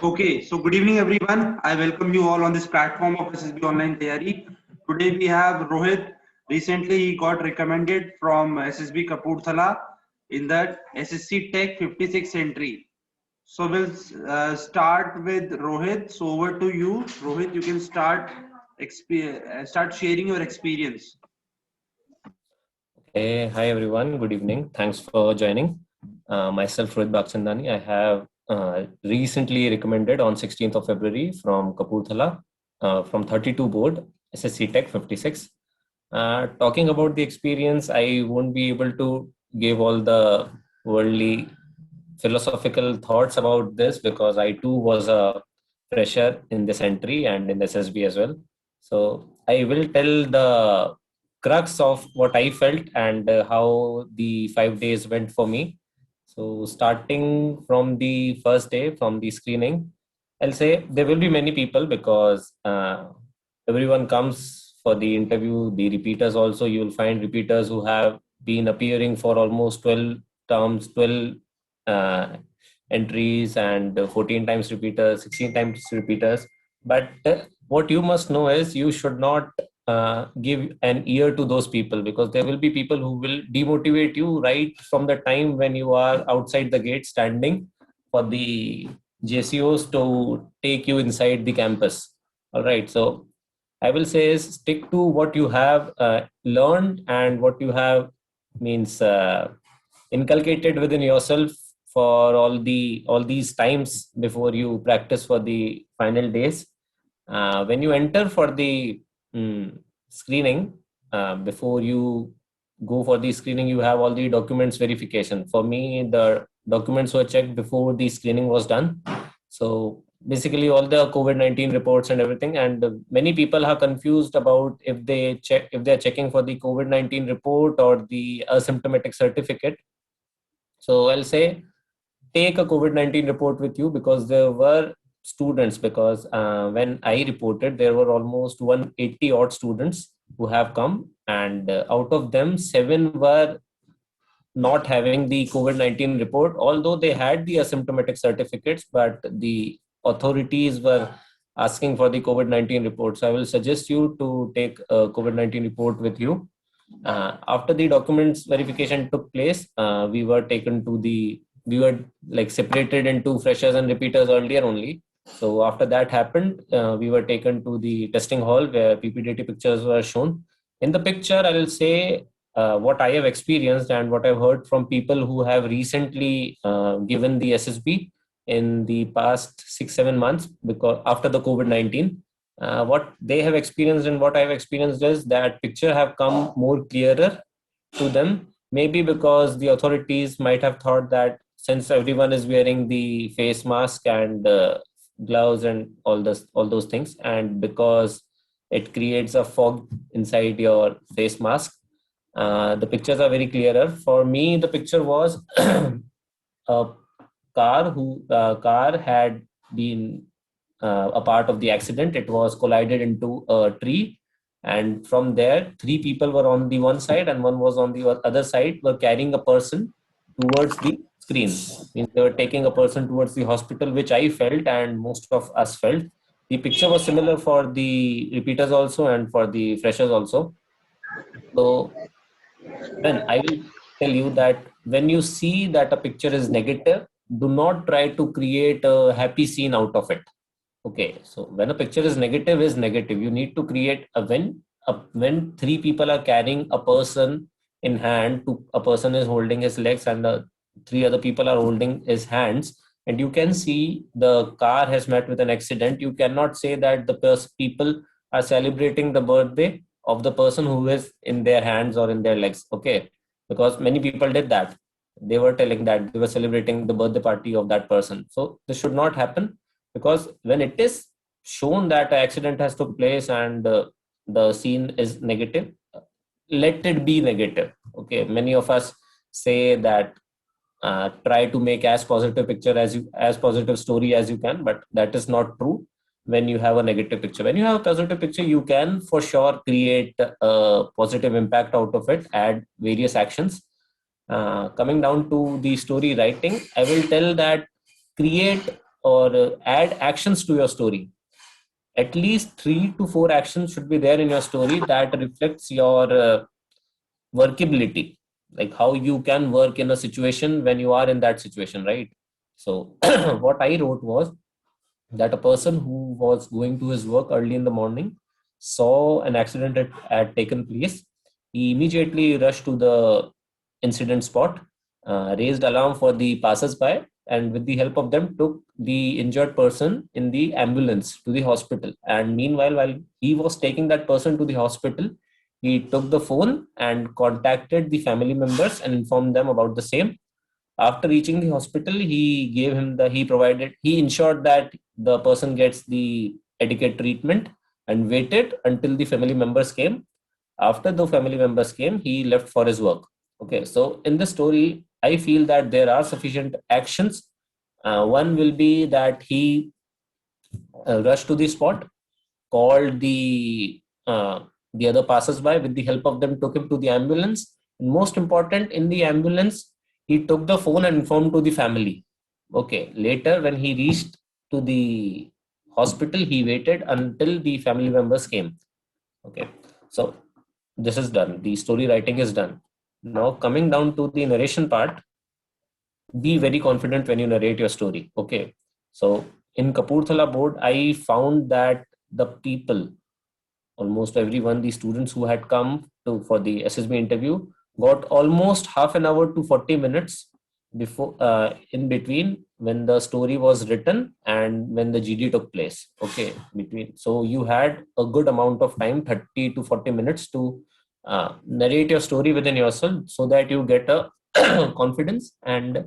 Okay, so good evening everyone. I welcome you all on this platform of SSB Online Tayari. Today we have Rohit. Recently he got recommended from SSB Kapurthala in the SSC Tech 56 entry. So we'll start with Rohit. So over to you. Rohit, you can start sharing your experience. Hey, hi everyone. Good evening. Thanks for joining. Myself, Rohit Bakchandani. I have recently recommended on 16th of February from Kapurthala, from 32 board, SSC Tech 56. Talking about the experience, I won't be able to give all the worldly philosophical thoughts about this because I too was a fresher in this entry and in the SSB as well. So I will tell the crux of what I felt and how the 5 days went for me. So starting from the first day, from the screening, I'll say there will be many people because everyone comes for the interview. The repeaters also, you will find repeaters who have been appearing for almost 12 terms, 12 uh, entries and 14 times repeaters, 16 times repeaters. But what you must know is you should not give an ear to those people because there will be people who will demotivate you right from the time when you are outside the gate standing for the JCOs to take you inside the campus. All right. So I will say is stick to what you have learned and what you have means inculcated within yourself for all these times before you practice for the final days. When you enter for the screening, before you go for the screening, you have all the documents verification. For me, the documents were checked before the screening was done. So basically all the COVID-19 reports and everything, and many people are confused about if they're checking for the COVID-19 report or the asymptomatic certificate. So I'll say take a COVID-19 report with you because there were students, because when I reported, there were almost 180 odd students who have come, and out of them, 7 were not having the COVID-19 report, although they had the asymptomatic certificates, but the authorities were asking for the COVID-19 report. So I will suggest you to take a COVID-19 report with you. After the documents verification took place, we were like separated into freshers and repeaters earlier only. So after that happened, we were taken to the testing hall where PPDT pictures were shown. In the picture, I will say what I have experienced and what I've heard from people who have recently given the SSB in the past 6-7 months because after the COVID-19. What they have experienced and what I've experienced is that picture have come more clearer to them. Maybe because the authorities might have thought that since everyone is wearing the face mask and gloves and all those things, and because it creates a fog inside your face mask, the pictures are very clearer. For me, the picture was a car had been a part of the accident. It was collided into a tree, and from there, 3 people were on the one side and one was on the other side, were carrying a person towards the screen. Means they were taking a person towards the hospital, which I felt and most of us felt. The picture was similar for the repeaters also and for the freshers also. So then I will tell you that when you see that a picture is negative, do not try to create a happy scene out of it. Okay, so when a picture is negative. You need to create when 3 people are carrying a person in hand, a person is holding his legs and the 3 other people are holding his hands, and you can see the car has met with an accident. You cannot say that the people are celebrating the birthday of the person who is in their hands or in their legs. Okay, because many people did that. They were telling that they were celebrating the birthday party of that person. So this should not happen, because when it is shown that an accident has took place and the scene is negative, let it be negative. Okay, many of us say that try to make as positive picture as positive story as you can, but that is not true. When you have a negative picture, when you have a positive picture, you can for sure create a positive impact out of it, add various actions. Coming down to the story writing, I will tell that create or add actions to your story. At least 3 to 4 actions should be there in your story that reflects your workability, like how you can work in a situation when you are in that situation, right? So what I wrote was that a person who was going to his work early in the morning saw an accident had taken place. He immediately rushed to the incident spot, raised alarm for the passers-by, and with the help of them took the injured person in the ambulance to the hospital. And meanwhile, while he was taking that person to the hospital, he took the phone and contacted the family members and informed them about the same. After reaching the hospital, he ensured that the person gets the adequate treatment and waited until the family members came. After the family members came, he left for his work. Okay, so in the story, I feel that there are sufficient actions. One will be that he rushed to the spot, called the other passers-by, with the help of them took him to the ambulance. And most important, in the ambulance, he took the phone and informed to the family. Okay, later when he reached to the hospital, he waited until the family members came. Okay, so this is done. The story writing is done. Now coming down to the narration part, be very confident when you narrate your story. Okay, so in Kapurthala board, I found that the people, almost everyone, the students who had come to for the SSB interview, got almost half an hour to 40 minutes before in between when the story was written and when the GD took place. Okay, between, so you had a good amount of time, 30 to 40 minutes, to narrate your story within yourself, so that you get a confidence. And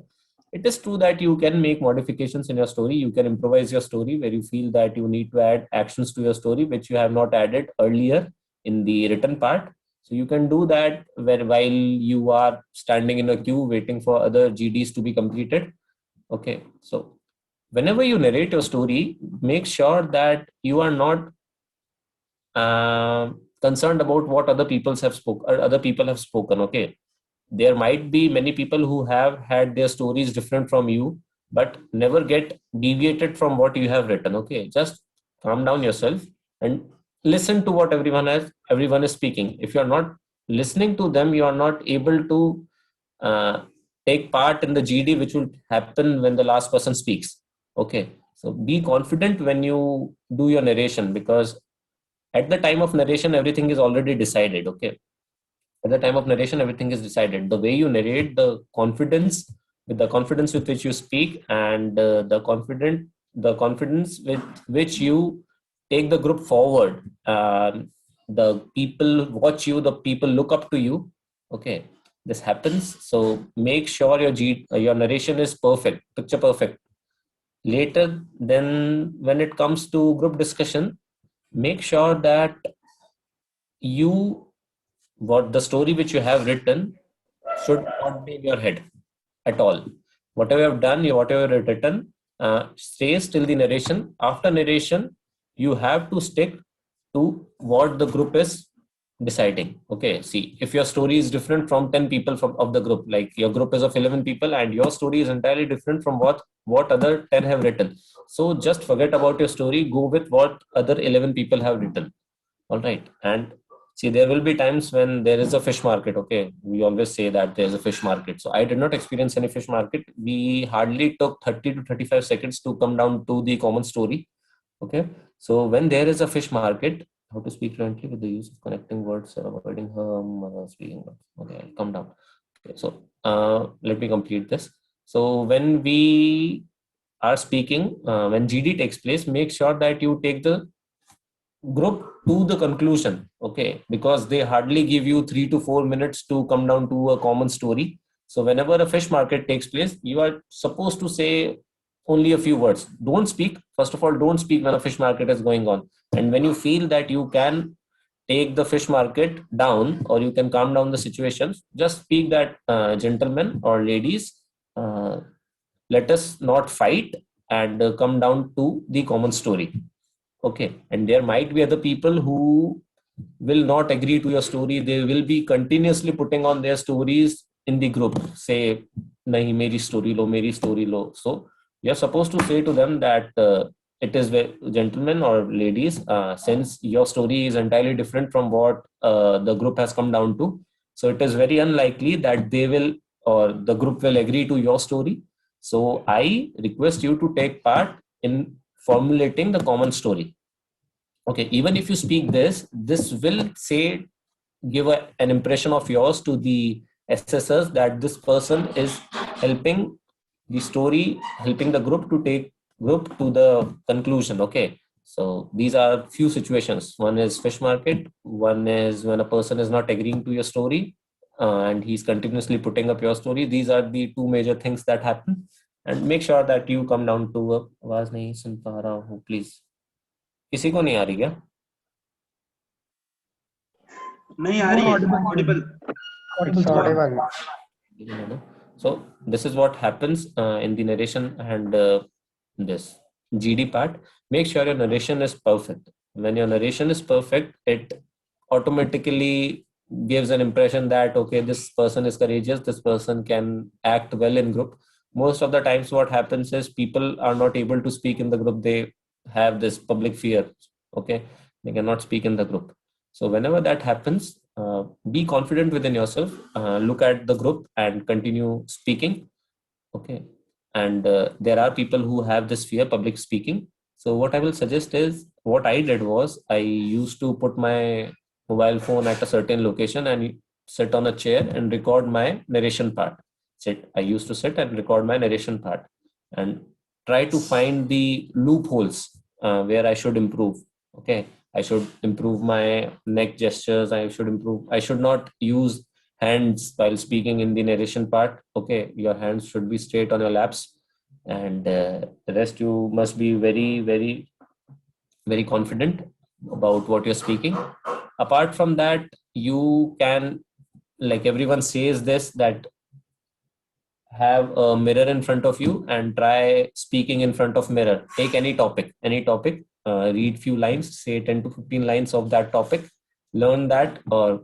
it is true that you can make modifications in your story. You can improvise your story where you feel that you need to add actions to your story which you have not added earlier in the written part. So you can do that while you are standing in a queue waiting for other GDs to be completed. Okay, so whenever you narrate your story, make sure that you are not concerned about what other people have spoken. Okay, there might be many people who have had their stories different from you, but never get deviated from what you have written. Okay, just calm down yourself and listen to what everyone is speaking. If you are not listening to them, you are not able to take part in the GD, which will happen when the last person speaks. Okay, so be confident when you do your narration, because at the time of narration, everything is already decided. Okay, at the time of narration, everything is decided. The way you narrate, the confidence with which you speak, and the confidence with which you take the group forward. The people watch you, the people look up to you. Okay, this happens. So make sure your narration is perfect, picture perfect. Later, then when it comes to group discussion, make sure that what the story which you have written should not be in your head at all. Whatever you have done, whatever you have written, stays till the narration. After narration, you have to stick to what the group is deciding. Okay, see, if your story is different from 10 people of the group, like your group is of 11 people and your story is entirely different from what other 10 have written, so just forget about your story, go with what other 11 people have written. All right. And see, there will be times when there is a fish market. Okay, we always say that there's a fish market. So I did not experience any fish market. We hardly took 30 to 35 seconds to come down to the common story. Okay, so when there is a fish market, how to speak fluently with the use of connecting words, avoiding speaking words. Okay, I'll come down. Okay, so let me complete this. So when we are speaking, when GD takes place, make sure that you take the group to the conclusion. Okay, because they hardly give you 3 to 4 minutes to come down to a common story. So whenever a fish market takes place, you are supposed to say only a few words. Don't speak. First of all, don't speak when a fish market is going on. And when you feel that you can take the fish market down, or you can calm down the situation, just speak that, gentlemen or ladies, let us not fight and come down to the common story. Okay, and there might be other people who will not agree to your story. They will be continuously putting on their stories in the group. Say, nahi, meri story lo, meri story lo. So you're supposed to say to them that it is gentlemen or ladies, since your story is entirely different from what the group has come down to, so it is very unlikely that they will or the group will agree to your story. So I request you to take part in formulating the common story. Okay, even if you speak this will say give an impression of yours to the assessors that this person is helping the story, helping the group to take group to the conclusion. Okay, so these are few situations. One is fish market, one is when a person is not agreeing to your story and he's continuously putting up your story. These are the two major things that happen. And make sure that you come down to आवाज नहीं सुन पा रहा हूँ please, किसी को नहीं आ रही क्या? नहीं आ रही है, audible. It's audible. So this is what happens in the narration and this GD part. Make sure your narration is perfect. When your narration is perfect, it automatically gives an impression that okay, this person is courageous, this person can act well in group. Most of the times what happens is people are not able to speak in the group. They have this public fear. Okay, they cannot speak in the group. So whenever that happens, be confident within yourself, look at the group and continue speaking. Okay, and there are people who have this fear, public speaking. So what I will suggest is, what I did was I used to put my mobile phone at a certain location and sit on a chair and record my narration part. I used to sit and record my narration part and try to find the loopholes where I should improve. Okay, I should improve my neck gestures. I should not use hands while speaking in the narration part. Okay, your hands should be straight on your laps, and the rest you must be very, very, very confident about what you're speaking. Apart from that, you can, like everyone says this, that have a mirror in front of you and try speaking in front of mirror. Take any topic, read few lines, say 10 to 15 lines of that topic, learn that or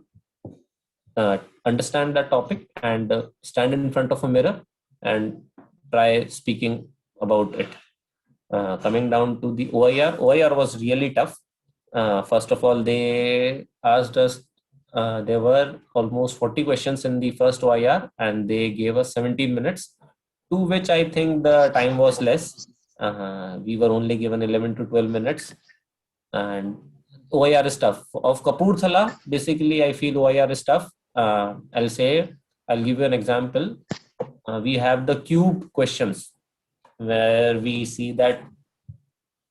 understand that topic, and stand in front of a mirror and try speaking about it. Coming down to the OIR was really tough. First of all, they asked us, there were almost 40 questions in the first OIR and they gave us 17 minutes, to which I think the time was less. We were only given 11 to 12 minutes, and OIR is tough. Of Kapurthala, basically I feel OIR is tough. I'll give you an example. We have the cube questions where we see that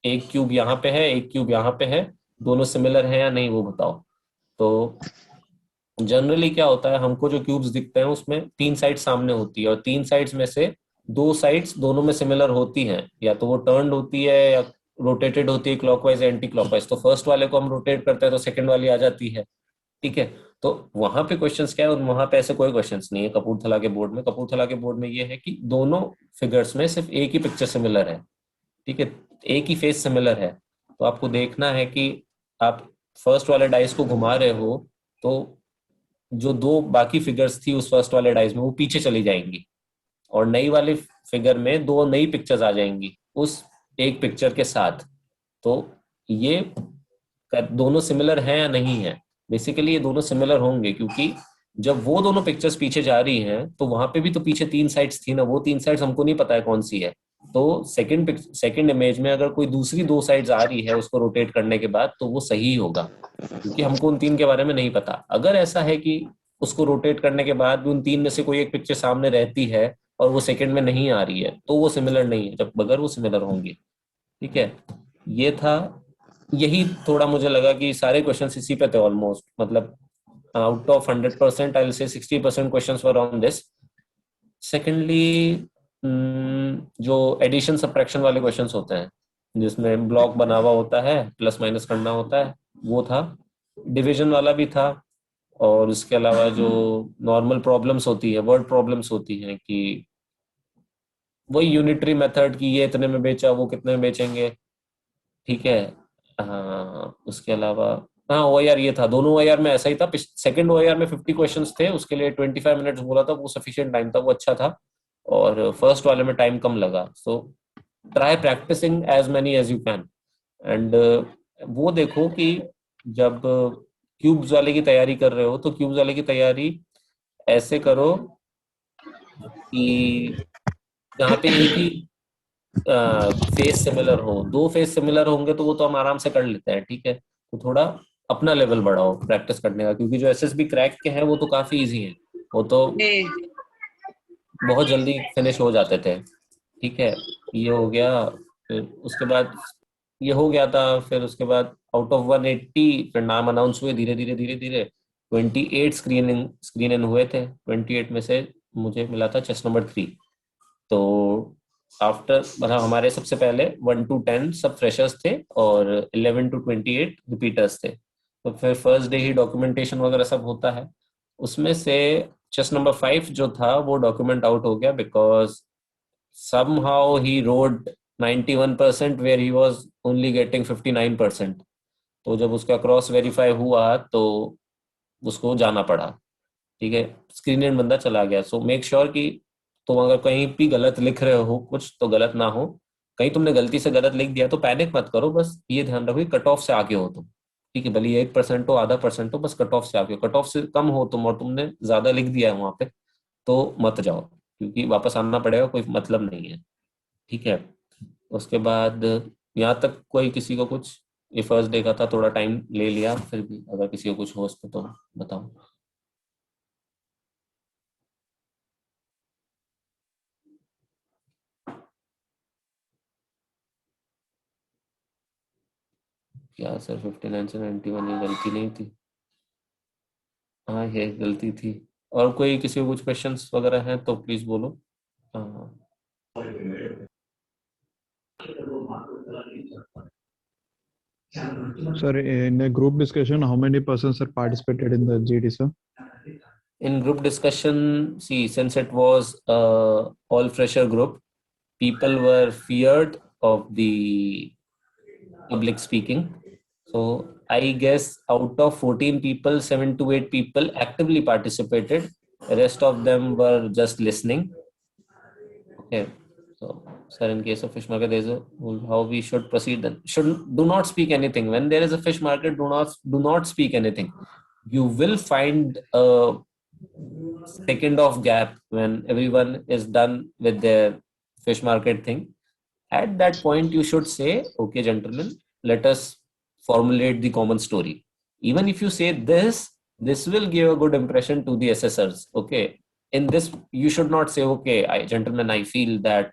एक cube यहाँ पे है, एक cube यहाँ पे है, दोनों similar हैं या नहीं वो बताओ. तो जनरली क्या होता है, हमको जो क्यूब्स दिखते हैं उसमें 3 साइड सामने होती है और 3 साइड्स में से 2 साइड्स दोनों में सिमिलर होती हैं, या तो वो टर्न्ड होती है या रोटेटेड होती है क्लॉकवाइज एंटी क्लॉकवाइज. तो फर्स्ट वाले को हम रोटेट करते हैं तो सेकंड वाली आ जाती है. ठीक है, तो वहां पे क्वेश्चंस क्या है, और वहां पे ऐसे कोई क्वेश्चंस नहीं है कपूरथला के बोर्ड में. कपूरथला के बोर्ड में ये है कि दोनों फिगर्स में सिर्फ एक ही पिक्चर सिमिलर है. ठीक है, एक ही फेस सिमिलर है. तो आपको देखना है कि आप फर्स्ट वाले डाइस को घुमा रहे हो तो जो 2 बाकी फिगर्स थी उस फर्स्ट वाले डाइस में वो पीछे चली जाएंगी और नई वाले फिगर में 2 नई पिक्चर्स आ जाएंगी उस एक पिक्चर के साथ. तो ये दोनों सिमिलर हैं या नहीं है. बेसिकली ये दोनों सिमिलर होंगे, क्योंकि जब वो दोनों पिक्चर्स पीछे जा रही हैं तो वहां पे भी तो पीछे 3 साइड्स थी ना, वो 3 साइड्स हमको नहीं पता है कौन सी है. तो सेकंड इमेज में अगर कोई दूसरी 2 साइड्स आ रही है उसको रोटेट करने के बाद तो वो सही होगा, क्योंकि हमको उन 3 के बारे में नहीं पता. अगर ऐसा है कि उसको रोटेट करने के बाद भी उन 3 में से कोई एक पिक्चर सामने रहती है और वो सेकंड में नहीं आ रही है तो वो सिमिलर नहीं है, जब बगैर वो सिमिलर होंगी. ठीक है, ये था. यही थोड़ा मुझे लगा कि सारे क्वेश्चंस इसी पे थे ऑलमोस्ट, मतलब out of 100% I will say 60% questions were on this. Secondly, जो एडिशन सब्ट्रैक्शन वाले क्वेश्चंस होते हैं जिसमें ब्लॉक बना हुआ होता है, प्लस माइनस करना होता है, वो था. डिवीजन वाला भी था, और उसके अलावा जो नॉर्मल प्रॉब्लम्स होती है, वर्ड प्रॉब्लम्स होती हैं कि वही यूनिटरी मेथड की ये इतने में बेचा वो कितने में बेचेंगे. ठीक है, उसके अलावा हाँ OIR ये था. दोनों OIR में ऐसा ही था. सेकंड OIR में 50 क्वेश्चंस थे, उसके लिए 25 मिनट्स बोला था, वो सफिशिएंट टाइम था, वो अच्छा था. और फर्स्ट वाले में टाइम कम लगा. So try practicing as many as you can. And वो देखो कि जब क्यूब्स वाले की तैयारी कर रहे हो तो क्यूब्स वाले की तैयारी ऐसे करो कि जहाँ पे एक ही फेस सिमिलर हो। दो फेस सिमिलर होंगे तो वो तो हम आराम से कर लेते हैं, ठीक है। तो थोड़ा अपना लेवल बढ़ाओ प्रैक्टिस करने का, क्योंकि जो एसएसबी क्रैक के हैं वो तो काफी इजी हैं, वो तो बहुत जल्दी फिनिश हो जाते थे, ठीक है। ये हो गया। फिर उसके बाद ये हो गया था, फिर उसके बाद आउट ऑफ 180 फिर नाम अनाउंस हुए धीरे धीरे धीरे धीरे। 28 स्क्रीन इन हुए थे, 28 में से मुझे मिला था चेस नंबर 3। तो आफ्टर मतलब हमारे सबसे पहले 1 to 10 सब फ्रेशर्स थे और 11 to 28 रिपीटर्स थे। तो फिर फर्स्ट डे ही डॉक्यूमेंटेशन वगैरह सब होता है। उसमें से चेस नंबर 5 जो था वो डॉक्यूमेंट आउट हो गया, because somehow he wrote 91% where he was only getting 59%। तो जब उसका क्रॉस वेरीफाई हुआ तो उसको जाना पड़ा, ठीक है। स्क्रीन इन बंदा चला गया। सो मेक श्योर कि तुम अगर कहीं भी गलत लिख रहे हो कुछ तो गलत ना हो। कहीं तुमने गलती से गलत लिख दिया तो पैनिक मत करो, बस ये ध्यान रखो कि कट ऑफ से आगे हो तुम, ठीक है। भले 1% हो, आधा परसेंट हो, बस कट ऑफ से आगे हो। कट ऑफ से कम हो तुम और तुमने ज्यादा लिख दिया है वहां पे तो मत जाओ, क्योंकि वापस आना पड़ेगा, कोई मतलब नहीं है, ठीक है। उसके बाद यहाँ तक कोई किसी को कुछ, ये फर्स्ट डे का था, थोड़ा टाइम ले लिया, फिर भी अगर किसी को कुछ हो उस पर तो बताओ। क्या सर 59 से 91 ये गलती नहीं थी? हाँ ये गलती थी। और कोई किसी को कुछ क्वेश्चंस वगैरह हैं तो प्लीज बोलो। हाँ Sir, in a group discussion, how many persons are participated in the GD, sir? in group discussion, see, since it was all fresher group, people were feared of the public speaking. So I guess out of 14 people, 7 to 8 people actively participated. The rest of them were just listening. Okay. So, sir, in case of fish market, there is a rule how we should proceed. Then do not speak anything. When there is a fish market, do not speak anything. You will find a second of gap when everyone is done with their fish market thing. At that point, you should say, okay, gentlemen, let us formulate the common story. Even if you say this will give a good impression to the assessors. Okay. In this, you should not say, okay, gentlemen, I feel that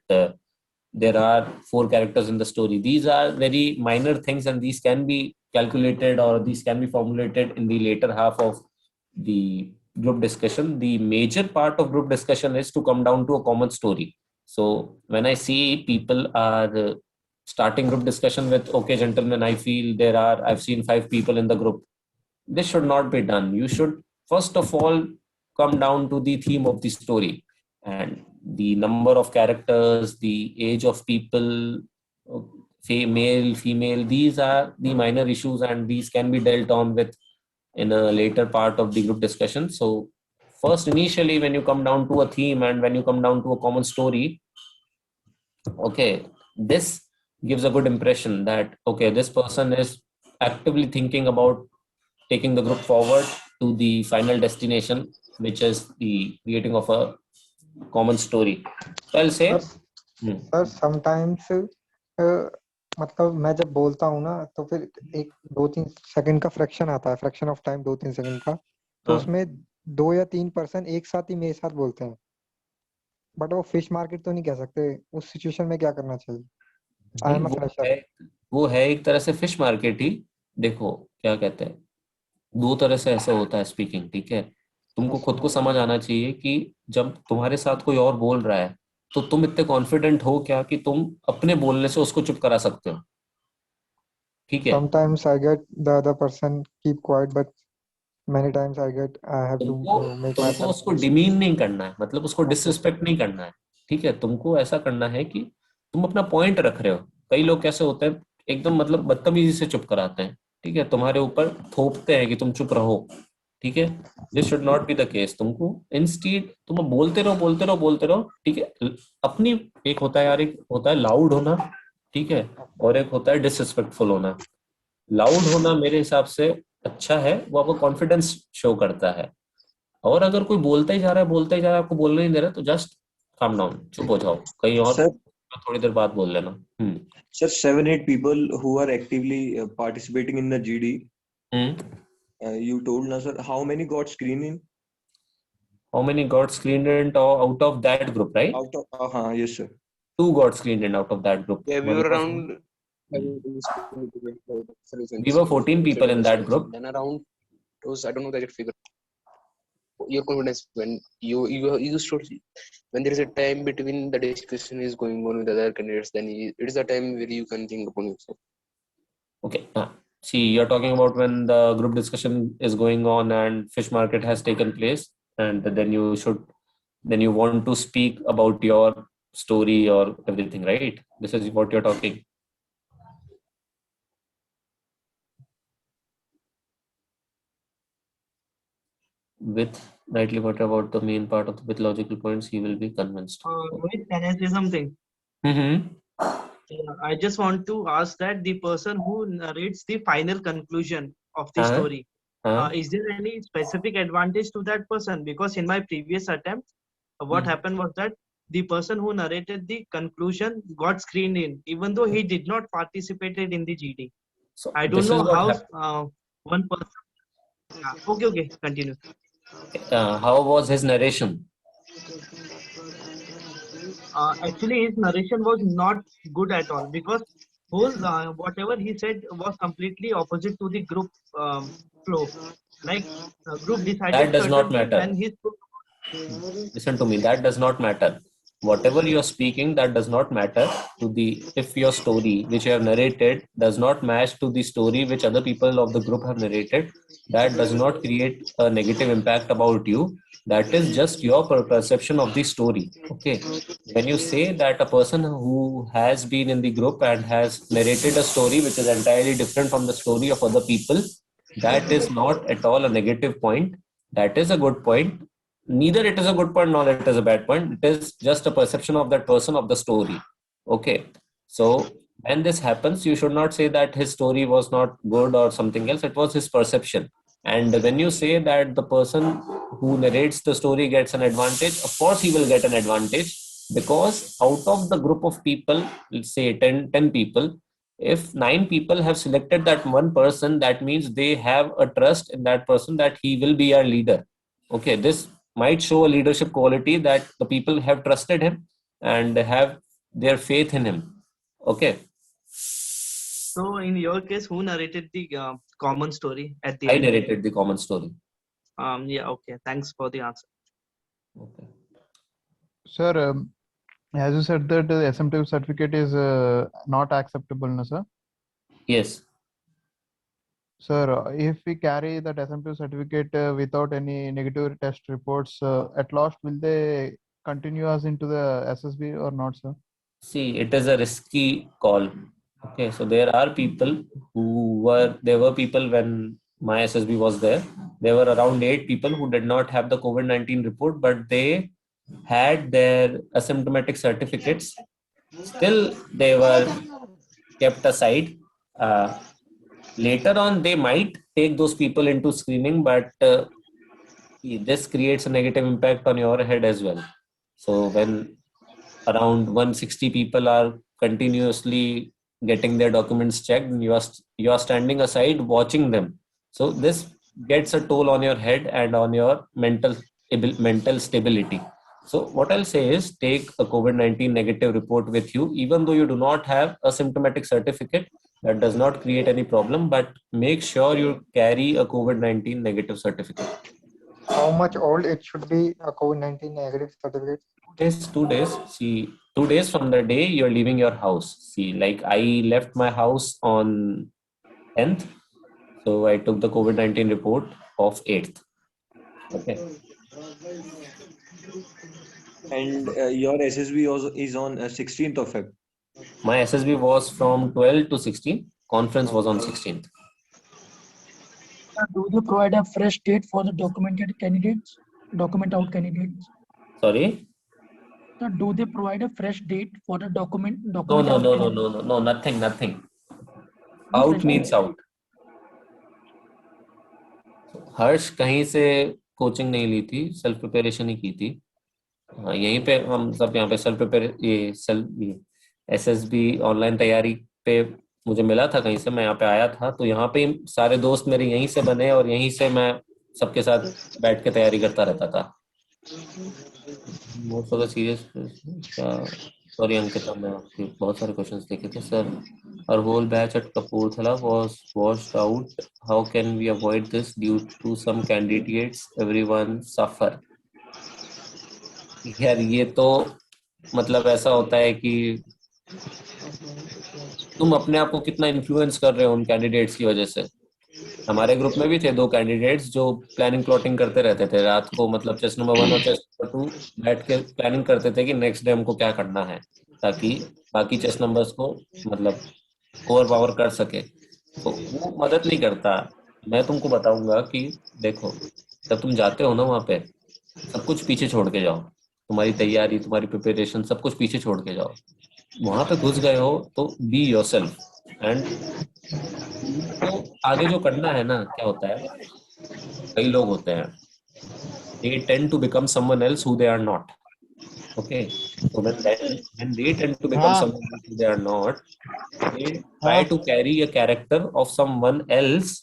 there are 4 characters in the story. These are very minor things and these can be calculated or these can be formulated in the later half of the group discussion. The major part of group discussion is to come down to a common story. So when I see people are starting group discussion with, okay, gentlemen, I feel I've seen 5 people in the group. This should not be done. You should first of all come down to the theme of the story and the number of characters, the age of people, male, female. These are the minor issues and these can be dealt on with in a later part of the group discussion. So first, initially, when you come down to a theme and when you come down to a common story, okay, this gives a good impression that, okay, this person is actively thinking about taking the group forward to the final destination, which is the creating of a common story. So I'll say, sir sometimes मतलब मैं जब बोलता हूँ ना तो फिर एक 2-3 second का फ्रैक्शन आता है, फ्रैक्शन ऑफ टाइम 2-3 सेकंड का, तो हाँ। उसमें 2 या 3 पर्सन एक साथ ही मेरे साथ बोलते हैं, बट वो फिश मार्केट तो नहीं कह सकते। उस सिचुएशन में क्या करना चाहिए? I am a fresher. वो है एक तरह से फिश मार्केट ही। देखो क्या कहते हैं, 2 तरह से ऐसे होता है स्पीकिंग, ठीक है। तुमको खुद को समझ आना चाहिए कि जब तुम्हारे साथ कोई और बोल रहा है तो तुम इतने कॉन्फिडेंट हो क्या कि तुम अपने बोलने से उसको चुप करा सकते हो, ठीक है। Sometimes I get the other person keep quiet, but many times I get I have to तुमको make तुमको myself उसको डिमीन नहीं करना है, मतलब उसको डिसरिस्पेक्ट नहीं करना है, ठीक है। तुमको ऐसा करना है कि तुम अपना पॉइंट रख रहे हो। कई लोग कैसे होते हैं, एकदम मतलब बदतमीजी से चुप कराते हैं, ठीक है, तुम्हारे ऊपर थोपते हैं कि तुम चुप रहो, ठीक है, this should not be the case. तुमको इंस्टीड तुम बोलते रहो, ठीक है. अपनी एक होता है यार, एक होता है लाउड होना, ठीक है, और एक होता है डिसरिस्पेक्टफुल होना. लाउड होना मेरे हिसाब से अच्छा है, वो आपको कॉन्फिडेंस शो करता है. और अगर कोई बोलता ही जा रहा है, आपको बोलने नहीं दे रहा, तो जस्ट काम डाउन, चुप हो जाओ, कहीं और Sir, थोड़ी देर बाद बोल लेना. sir, 7-8 people who are actively participating in the GD. You told na, sir, how many got screened in? How many got screened in out of that group, right? Out of, yes, sir. 2 got screened in out of that group. Yeah, we One were was- around. We were 14 people in that group. Then around those, I don't know the exact figure. Your confidence when you should, when there is a time between the discussion is going on with other candidates, then it is a time where you can think upon yourself. Okay. See, you're talking about when the group discussion is going on and fish market has taken place, and then you want to speak about your story or everything, right? This is what you're talking. With rightly what about the main part of with logical points, he will be convinced. Rohit, can I say something? Mm-hmm. I just want to ask that the person who narrates the final conclusion of the story, is there any specific advantage to that person? Because in my previous attempt, what happened was that the person who narrated the conclusion got screened in, even though he did not participated in the GD. So I don't know how one person. Okay, continue. How was his narration? Actually, his narration was not good at all, because whole whatever he said was completely opposite to the group flow. Like group decided. That does not certain things matter. and he spoke. Listen to me, that does not matter. Whatever you're speaking, that does not matter to the, if your story which you have narrated does not match to the story which other people of the group have narrated, that does not create a negative impact about you. That is just your perception of the story. Okay. When you say that a person who has been in the group and has narrated a story which is entirely different from the story of other people, that is not at all a negative point. That is a good point. Neither it is a good point nor it is a bad point. It is just a perception of that person of the story. Okay. So when this happens, you should not say that his story was not good or something else. It was his perception. And when you say that the person who narrates the story gets an advantage, of course he will get an advantage, because out of the group of people, let's say 10 people, if 9 people have selected that one person, that means they have a trust in that person that he will be our leader. Okay, this might show a leadership quality that the people have trusted him and have their faith in him. Okay. So in your case, who narrated the common story at the I end? narrated the common story. Yeah, okay. Thanks for the answer. Okay. Sir, as you said that the SMT certificate is not acceptable, no, sir? Yes. Sir, if we carry that SMT certificate without any negative test reports, at last will they continue us into the SSB or not, sir? See, it is a risky call. Okay, so there are people there were people when my SSB was there. There were around 8 people who did not have the COVID-19 report, but they had their asymptomatic certificates. Still, they were kept aside. Later on, they might take those people into screening, but this creates a negative impact on your head as well. So when around 160 people are continuously getting their documents checked, and you are standing aside watching them, so this gets a toll on your head and on your mental stability. So what I'll say is, take a COVID-19 negative report with you, even though you do not have a symptomatic certificate. That does not create any problem, but make sure you carry a COVID-19 negative certificate. How much old it should be a COVID-19 negative certificate? 2 days. See, 2 days from the day you're leaving your house. See, like I left my house on 10th. So I took the COVID-19 report of 8th. Okay. And your SSB is on 16th of Feb. My SSB was from 12 to 16. Conference was on 16th. Do they provide a fresh date for the documented candidates, document out candidates? Sorry? So do they provide a fresh date for the document No, out no, no, no, candidates? no, no, no, nothing, nothing. No Out fresh date. means out. हर्ष कहीं से coaching नहीं ली थी, self preparation ही की थी। यहीं पे हम सब यहाँ पे सेल्फ SSB ऑनलाइन तैयारी पे मुझे मिला था कहीं से, मैं यहाँ पे आया था, तो यहाँ पे सारे दोस्त मेरे यहीं से बने और यहीं से मैं सबके साथ बैठ के तैयारी करता रहता था। Most of the serious sorry Ankita, मैं आपके बहुत सारे क्वेश्चंस देखे थे sir. Our whole batch at Kapurthala was washed out. How can we avoid this due to some candidates everyone suffer? यार ये तो मतलब ऐसा होता है कि तुम अपने आप को कितना इन्फ्लुएंस कर रहे हो उन कैंडिडेट्स की वजह से। हमारे ग्रुप में भी थे 2 कैंडिडेट्स जो प्लानिंग प्लॉटिंग करते रहते थे रात को, मतलब चेस नंबर 1 और चेस नंबर 2 बैठ के प्लानिंग करते थे कि नेक्स्ट डे हमको क्या करना है, ताकि बाकी चेस नंबर्स को मतलब ओवर पावर कर सके। तो वो मदद नहीं करता। मैं तुमको बताऊंगा कि देखो, जब तुम जाते हो ना वहाँ पे, सब कुछ पीछे छोड़ के जाओ, तुम्हारी तैयारी, तुम्हारी प्रिपरेशन, सब कुछ पीछे छोड़ के जाओ। वहां पे घुस गए हो तो बी योरसेल्फ, एंड तो आगे जो करना है ना, क्या होता है, कई लोग होते हैं, they tend to become someone else who they are not. Okay, so when they tend to become someone else who they are not, they try to carry a character of someone else,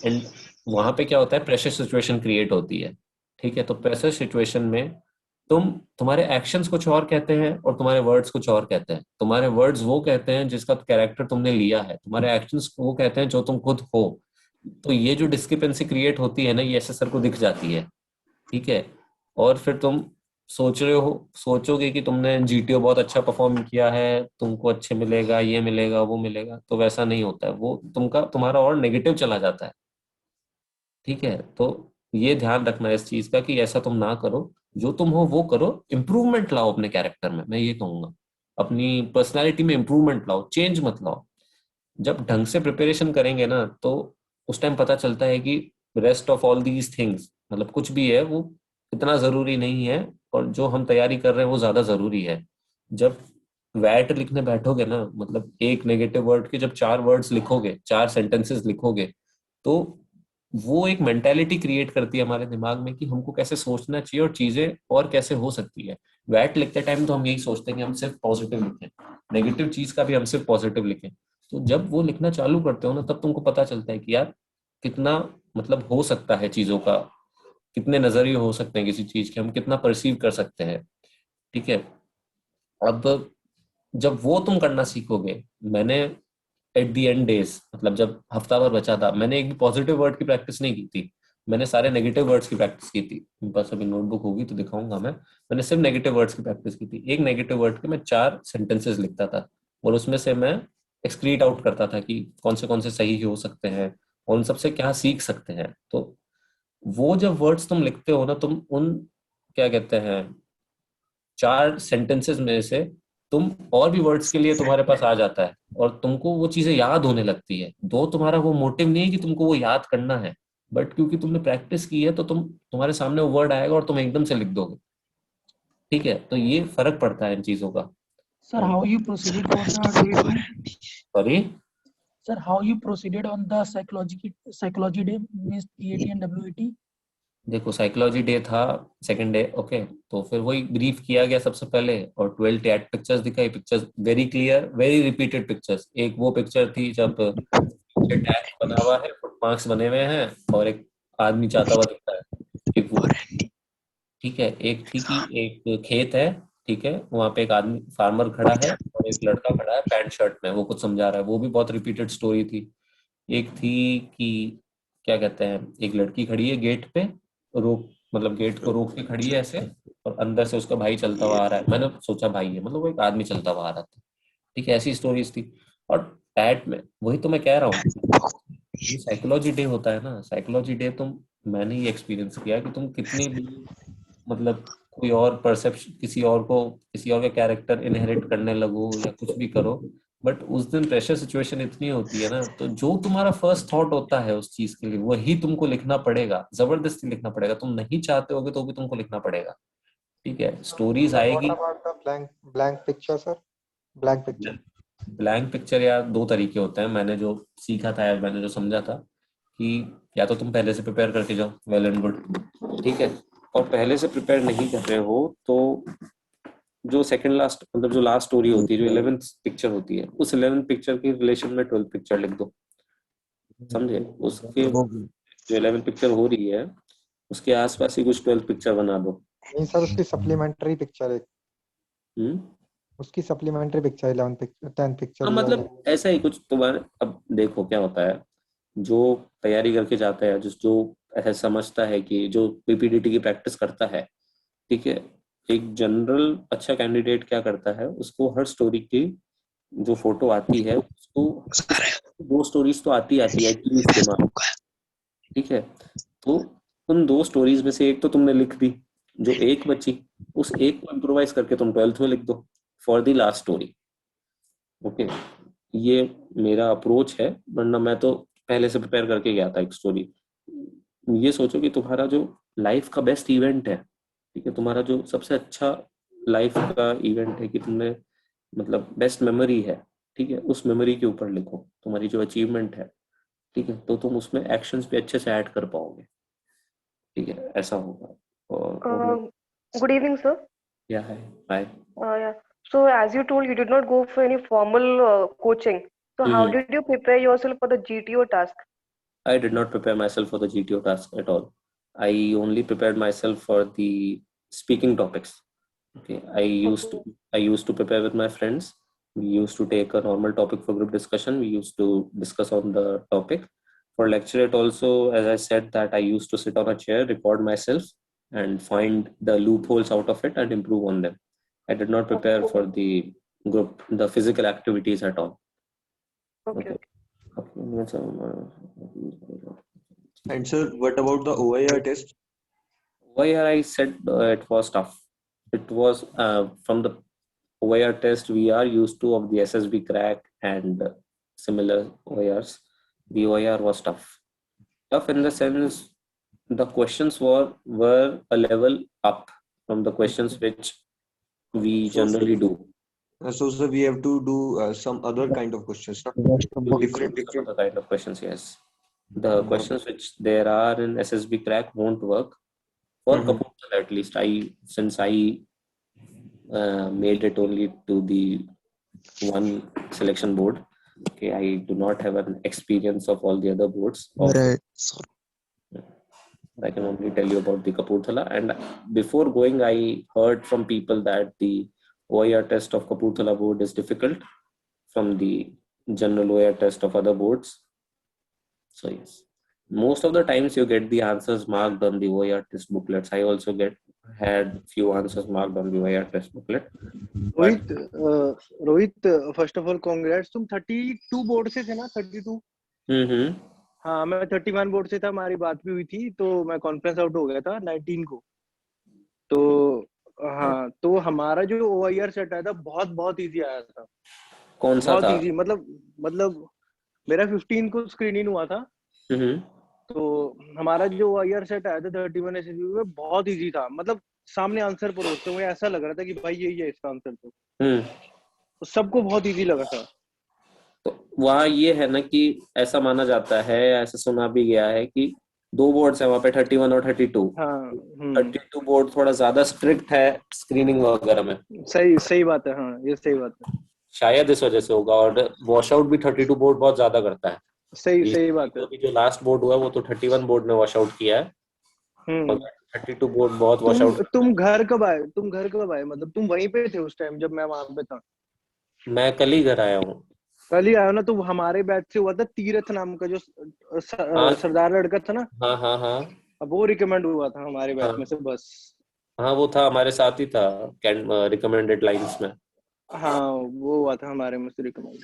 and वहां पे क्या होता है, pressure situation create होती है। ठीक है, तो प्रेशर सिचुएशन में तुम्हारे एक्शंस कुछ और कहते हैं और तुम्हारे वर्ड्स कुछ और कहते हैं। तुम्हारे वर्ड्स वो कहते हैं जिसका कैरेक्टर तुमने लिया है, तुम्हारे एक्शंस वो कहते हैं जो तुम खुद हो। तो ये जो डिस्क्रिपेंसी क्रिएट होती है ना, ये एसेसर को दिख जाती है। ठीक है, और फिर तुम सोचोगे कि तुमने जीटीओ बहुत अच्छा परफॉर्म किया है, तुमको अच्छे मिलेगा, ये मिलेगा, वो मिलेगा, तो वैसा नहीं होता है। वो तुम्हारा और नेगेटिव चला जाता है। ठीक है, तो ये ध्यान रखना है इस चीज का कि ऐसा तुम ना करो। जो तुम हो वो करो, इम्प्रूवमेंट लाओ अपने कैरेक्टर में, मैं ये कहूंगा। अपनी पर्सनैलिटी में इम्प्रूवमेंट लाओ, चेंज मत लाओ। जब ढंग से प्रिपरेशन करेंगे ना, तो उस टाइम पता चलता है कि rest of all these things, मतलब कुछ भी है वो इतना जरूरी नहीं है, और जो हम तैयारी कर रहे हैं वो ज्यादा जरूरी है। जब वैट लिखने बैठोगे ना, मतलब एक नेगेटिव वर्ड के जब 4 वर्ड्स लिखोगे, 4 सेंटेंसेस लिखोगे, तो वो एक मेंटेलिटी क्रिएट करती है हमारे दिमाग में कि हमको कैसे सोचना चाहिए और चीजें और कैसे हो सकती है। वैट लिखते टाइम तो हम यही सोचते हैं कि हम सिर्फ पॉजिटिव लिखें, नेगेटिव चीज का भी हम सिर्फ पॉजिटिव लिखें। तो जब वो लिखना चालू करते हो ना, तब तुमको पता चलता है कि यार कितना मतलब हो सकता है चीजों का, कितने नजरिए हो सकते हैं किसी चीज के, हम कितना परसीव कर सकते हैं। ठीक है, अब जब वो तुम करना सीखोगे, मैंने एट द एंड डेज, मतलब जब हफ्ता भर बचा था, मैंने एक भी पॉजिटिव वर्ड की प्रैक्टिस नहीं की थी, मैंने सारे नेगेटिव वर्ड्स की प्रैक्टिस की थी। मेरे पास अभी नोटबुक होगी तो दिखाऊंगा मैंने सिर्फ नेगेटिव वर्ड्स की प्रैक्टिस की थी। एक नेगेटिव वर्ड के मैं 4 सेंटेंसेस लिखता था, और उसमें से मैं एक्सक्रीट आउट करता था कि कौन से सही हो सकते हैं और उन सबसे क्या सीख सकते हैं। तो वो जब वर्ड्स तुम लिखते हो ना, तुम उन क्या कहते हैं 4 सेंटेंसेस में से तुम और भी वर्ड्स के लिए तुम्हारे पास आ जाता है, और तुमको वो चीजें याद होने लगती है। दो तुम्हारा वो मोटिव नहीं है कि तुमको वो याद करना है, बट क्योंकि तुमने प्रैक्टिस की है, तो तुम्हारे सामने वो वर्ड आएगा और तुम एकदम से लिख दोगे। ठीक है, तो ये फर्क पड़ता है इन चीजों का। Sir, how you proceeded for the sorry Sir, how you proceeded on the psychology day, means PAT and WAT? देखो, साइकोलॉजी डे था सेकंड डे। ओके, तो फिर वही ब्रीफ किया गया सबसे पहले, और 12 टैग पिक्चर्स दिखाई, pictures very clear, very repeated pictures. एक वो पिक्चर थी जब टैग बना हुआ है, फुटमार्क्स बने हुए हैं, और एक आदमी जाता हुआ दिखता है, एक वो। ठीक है, एक थी कि एक खेत है, ठीक है, वहां पे एक आदमी फार्मर खड़ा है और एक लड़का खड़ा है पैंट शर्ट में, वो कुछ समझा रहा है, वो भी बहुत रिपीटेड स्टोरी थी। एक थी कि क्या कहते हैं, एक लड़की खड़ी है गेट पे, रोक मतलब गेट को रोक के खड़ी है ऐसे, और अंदर से उसका भाई चलता हुआ आ रहा है। मैंने सोचा भाई है, मतलब वो एक आदमी चलता हुआ आ रहा था। ठीक है, ऐसी स्टोरीज थी। और टैट में वही तो मैं कह रहा हूँ, ये साइकोलॉजी डे होता है ना, साइकोलॉजी डे मैंने ये एक्सपीरियंस किया कि तुम कितनी भी मतलब कोई और परसेप्शन, किसी और का कैरेक्टर इनहेरिट करने लगो या कुछ भी करो, बट उस दिन प्रेशर सिचुएशन इतनी होती है ना, तो जो तुम्हारा फर्स्ट थॉट होता है उस चीज के लिए वही तुमको लिखना पड़ेगा, जबरदस्ती लिखना पड़ेगा, तुम नहीं चाहते होगे तो भी तुमको लिखना पड़ेगा। ठीक है, स्टोरीज What आएगी। about the blank picture, sir? Blank picture. Blank picture यार दो तरीके होते हैं, मैंने जो सीखा था या मैंने जो समझा था कि या तो तुम पहले से प्रिपेयर करके जाओ, वेल एंड गुड, ठीक है, और पहले से प्रिपेयर नहीं कर रहे हो तो जो सेकंड लास्ट मतलब जो लास्ट स्टोरी होती है, जो 11th पिक्चर होती है, उस 11th पिक्चर के रिलेशन में 12th पिक्चर लिख दो, समझे? उसके जो 11th पिक्चर हो रही है उसके आसपास ही कुछ 12th पिक्चर बना दो। नहीं सर, उसकी सप्लीमेंट्री पिक्चर है, उसकी supplementary picture 11th picture 10th picture. हाँ, मतलब ऐसा ही कुछ तुम्हारे। अब देखो क्या होता है, जो तैयारी करके जाता है, जो ऐसा समझता है कि जो पीपीडीटी की प्रैक्टिस करता है, ठीक है, एक जनरल अच्छा कैंडिडेट क्या करता है, उसको हर स्टोरी की जो फोटो आती है उसको 2 स्टोरीज तो आती है एटलीस्ट दिमाग में, ठीक है, तो उन 2 स्टोरीज में से एक तो तुमने लिख दी, जो एक बची उस एक को इम्प्रोवाइज करके तुम 12th में लिख दो for the last story. Okay, ये मेरा अप्रोच है, वरना मैं तो पहले से प्रिपेयर करके गया था एक स्टोरी। ये सोचो कि तुम्हारा जो लाइफ का बेस्ट इवेंट है, ठीक है, तुम्हारा जो सबसे अच्छा लाइफ का इवेंट है कि तुमने मतलब बेस्ट मेमोरी है, ठीक है, उस मेमोरी के ऊपर लिखो तुम्हारी जो अचीवमेंट है, ठीक है, तो तुम उसमें एक्शंस भी अच्छे से ऐड कर पाओगे, ठीक है, ऐसा होगा। और Good evening, sir. क्या है, हाय। Yeah. So, as you told, you did not go for any formal coaching. So, how did you prepare yourself for the GTO task? I did not prepare myself for the GTO task at all. I only prepared myself for the speaking topics. Okay, I used to prepare with my friends. We used to take a normal topic for group discussion. We used to discuss on the topic. For lecturate also, as I said, that I used to sit on a chair, record myself, and find the loopholes out of it and improve on them. I did not prepare for the group, the physical activities at all. Okay. And sir, what about the OIR test? OIR, I said it was tough. It was from the OIR test we are used to of the SSB crack and similar OIRs. The OIR was tough. Tough in the sense the questions were a level up from the questions which we generally do. So sir, we have to do some other kind of questions, different Other kind of questions, yes. The questions which there are in SSB crack won't work for Kapurthala, at least. Since I made it only to the one selection board, okay, I do not have an experience of all the other boards. Right. I can only tell you about the Kapurthala. And before going, I heard from people that the OIR test of Kapurthala board is difficult from the general OIR test of other boards. So yes, most of the times you get the answers marked on the OIR test booklets. I also had few answers marked on the OIR test booklet. Rohit, first of all congrats, तुम 32 board से थे ना? 32। हाँ, मैं 31 board से था, हमारी बात भी हुई थी, तो मैं कॉन्फ्रेंस आउट हो गया था 19 को। तो हाँ, तो हमारा जो OIR सेट आया था बहुत इजी आया था। कौन सा बहुत था? इजी, मतलब मेरा 15 को स्क्रीन इन हुआ था। तो हमारा जो OIR सेट आया था 31 SSB में बहुत इजी था, मतलब सामने आंसर पर होते हुए ऐसा लग रहा था कि भाई यही है इसका आंसर। तो सबको बहुत इजी लगा था। तो वहाँ ये है ना कि ऐसा माना जाता है, ऐसा सुना भी गया है कि 2 बोर्ड्स है वहाँ पे, 31 और 32। 32 बोर्ड थोड़ा ज्यादा स्ट्रिक्ट है स्क्रीनिंग वगैरह में। सही बात है। हाँ, ये सही बात है, शायद इस वजह से होगा। और वॉश आउट भी 32 बोर्ड बहुत ज्यादा करता है। सही बात है। जो लास्ट बोर्ड हुआ वो तो 31 बोर्ड ने वॉश आउट किया है। 32 बोर्ड बहुत वॉश आउट। तुम घर कब आए? मतलब तुम वहीं पे थे उस टाइम जब मैं वहां पे था? मैं कल ही घर आया हूँ। कल ही आया ना? तो हमारे बैच से हुआ था तीरथ नाम का जो सरदार लड़का था ना। हाँ। अब वो रिकमेंड हुआ था हमारे बैच में से बस। हाँ, वो था हमारे साथ ही था रिकमेंडेड लाइंस में। हाँ, वो हुआ था हमारे में से रिकमेंड।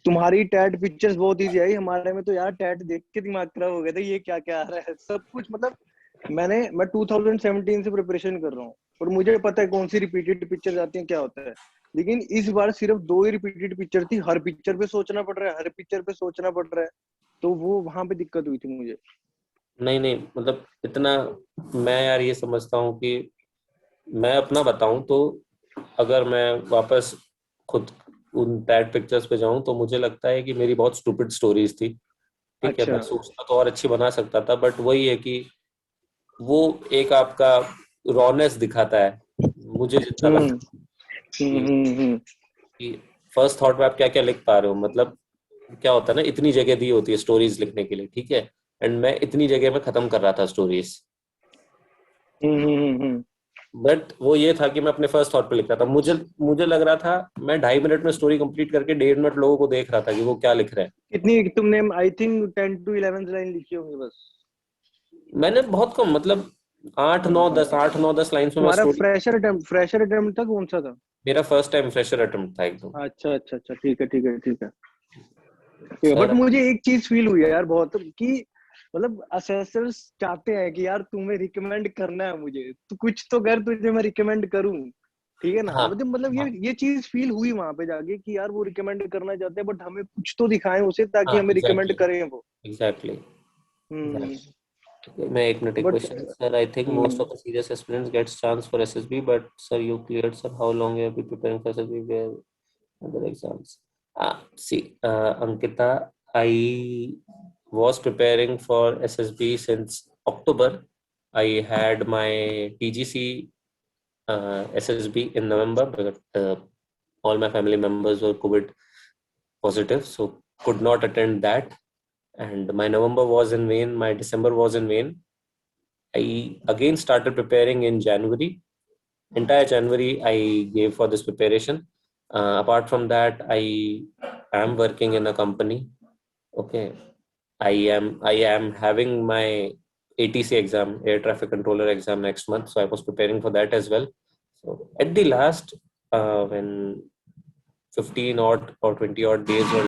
तुम्हारी टैट पिक्चर्स बहुत इजी आई, हमारे में तो यार टैट देख के दिमाग खराब हो गया था, ये क्या आ रहा है सब कुछ। मतलब मैं 2017 से प्रिपरेशन कर रहा हूँ और मुझे पता है कौन सी रिपीटेड पिक्चर्स आती हैं, क्या होता है। लेकिन इस बार सिर्फ 2 ही रिपीटेड पिक्चर थी, हर पिक्चर पे सोचना पड़ रहा है, हर पिक्चर पे सोचना पड़ रहा है, तो वो वहां पे दिक्कत हुई थी मुझे। नहीं मतलब इतना मैं यार ये समझता हूँ कि मैं अपना बताऊं तो अगर मैं वापस खुद उन दैट पिक्चर्स पे जाऊं तो मुझे लगता है कि मेरी बहुत स्टूपिड स्टोरीज थी, ठीक है। मैं सोचता तो और अच्छी बना सकता था, बट वही है कि वो एक आपका रॉनेस दिखाता है, मुझे जितना लगता है कि फर्स्ट थॉट में आप क्या क्या लिख पा रहे हो। मतलब क्या होता है ना, इतनी जगह दी होती है स्टोरीज लिखने के लिए, ठीक है, एंड मैं इतनी जगह में खत्म कर रहा था स्टोरीज। बट वो ये था कि मैं अपने फर्स्ट थॉट पे लिख रहा था। मुझे लग रहा था मैं 2.5 मिनट में स्टोरी कंप्लीट करके 1.5 मिनट लोगों को देख रहा था कि वो क्या लिख रहे हैं। कितनी तुमने आई थिंक 10 to 11 लाइन लिखी होंगी बस? मैंने बहुत कम, मतलब 8 9 10 लाइन्स में तुम्हारा फ्रेशर अटेम्प्ट था कौन सा था? मेरा फर्स्ट टाइम फ्रेशर अटेम्प्ट था एकदम। अच्छा, ठीक है। बट मुझे एक चीज फील हुई है यार बहुत, कि मतलब असेसर्स चाहते हैं कि यार तुम्हें रिकमेंड करना है मुझे, तो कुछ तो कर, तुझे मैं रिकमेंड करूं, ठीक है ना? हाँ, मतलब ये चीज फील हुई वहां पे जाके कि यार वो रिकमेंड करना चाहते हैं, बट हमें कुछ तो दिखाएं उसे ताकि हमें रिकमेंड करें वो। एग्जैक्टली। मैं एक मिनट, एक question sir. I think most of the serious aspirants gets chance for SSB, but sir you cleared sir, how long you have been preparing for SSB where other exams? See, Ankita, I was preparing for SSB since October. I had my TGC SSB in November, but all my family members were COVID positive, so could not attend that. And my November was in vain. My December was in vain. I again started preparing in January. Entire January I gave for this preparation. Apart from that, I am working in a company. Okay, I am having my ATC exam, air traffic controller exam, next month, so I was preparing for that as well. So at the last, when 15 odd or 20 odd days were